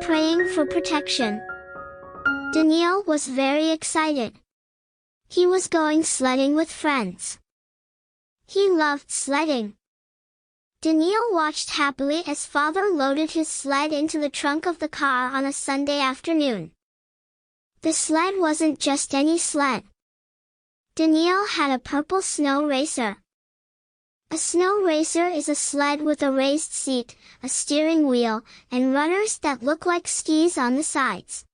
praying for protection. Daniil was very excited. He was going sledding with friends. He loved sledding. Daniil watched happily as father loaded his sled into the trunk of the car on a Sunday afternoon. The sled wasn't just any sled. Daniil had a purple snow racer. A snow racer is a sled with a raised seat, a steering wheel, and runners that look like skis on the sides.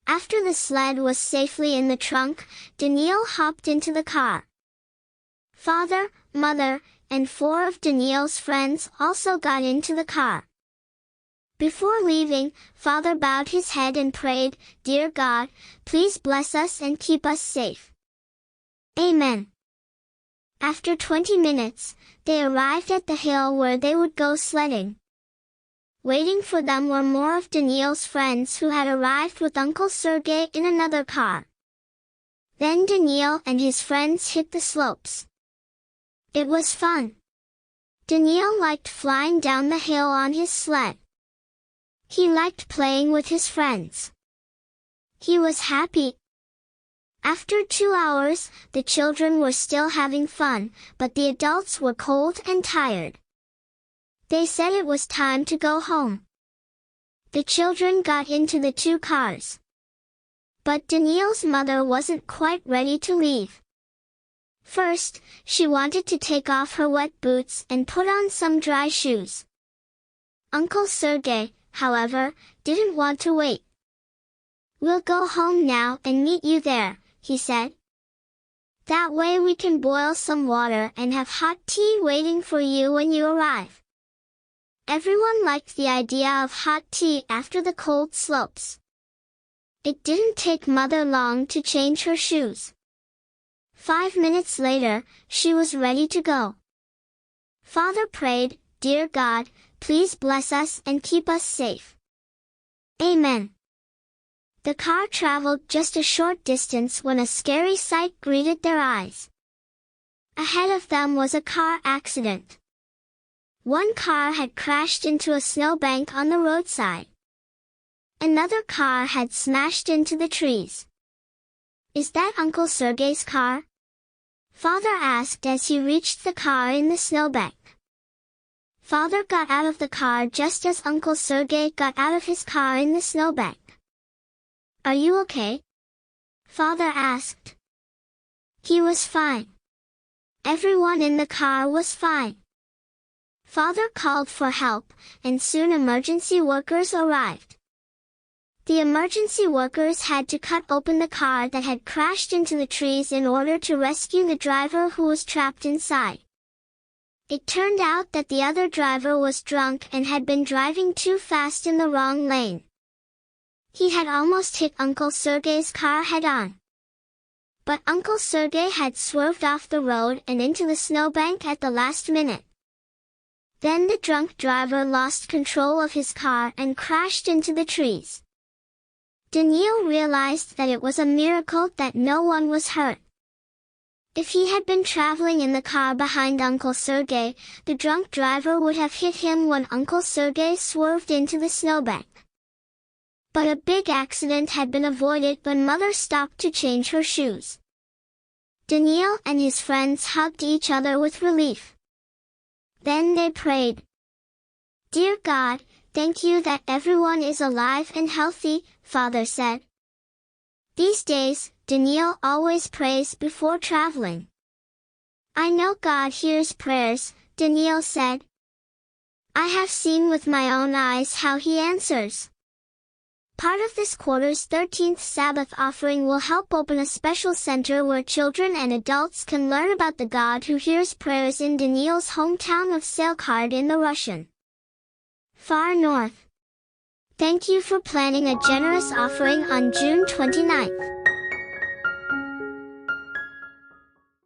After the sled was safely in the trunk, Daniil hopped into the car. Father, mother, and 4 of Daniil's friends also got into the car. Before leaving, father bowed his head and prayed, "Dear God, please bless us and keep us safe. Amen." After 20 minutes, they arrived at the hill where they would go sledding. Waiting for them were more of Daniil's friends who had arrived with Uncle Sergey in another car. Then Daniil and his friends hit the slopes. It was fun. Daniil liked flying down the hill on his sled. He liked playing with his friends. He was happy. After 2 hours, the children were still having fun, but the adults were cold and tired. They said it was time to go home. The children got into the 2 cars. But Daniil's mother wasn't quite ready to leave. First, she wanted to take off her wet boots and put on some dry shoes. Uncle Sergey, however, didn't want to wait. "We'll go home now and meet you there," he said. "That way we can boil some water and have hot tea waiting for you when you arrive." Everyone liked the idea of hot tea after the cold slopes. It didn't take Mother long to change her shoes. 5 minutes later, she was ready to go. Father prayed, "Dear God, please bless us and keep us safe. Amen." The car traveled just a short distance when a scary sight greeted their eyes. Ahead of them was a car accident. One car had crashed into a snowbank on the roadside. Another car had smashed into the trees. "Is that Uncle Sergey's car?" Father asked as he reached the car in the snowbank. Father got out of the car just as Uncle Sergey got out of his car in the snowbank. "Are you okay?" Father asked. He was fine. Everyone in the car was fine. Father called for help, and soon emergency workers arrived. The emergency workers had to cut open the car that had crashed into the trees in order to rescue the driver who was trapped inside. It turned out that the other driver was drunk and had been driving too fast in the wrong lane. He had almost hit Uncle Sergey's car head-on. But Uncle Sergey had swerved off the road and into the snowbank at the last minute. Then the drunk driver lost control of his car and crashed into the trees. Daniil realized that it was a miracle that no one was hurt. If he had been traveling in the car behind Uncle Sergey, the drunk driver would have hit him when Uncle Sergey swerved into the snowbank. But a big accident had been avoided when Mother stopped to change her shoes. Daniil and his friends hugged each other with relief. Then they prayed. "Dear God, thank you that everyone is alive and healthy," Father said. These days, Daniil always prays before traveling. "I know God hears prayers," Daniil said. "I have seen with my own eyes how he answers." Part of this quarter's 13th Sabbath offering will help open a special center where children and adults can learn about the God who hears prayers in Daniil's hometown of Salekhard in the Russian far north. Thank you for planning a generous offering on June 29th.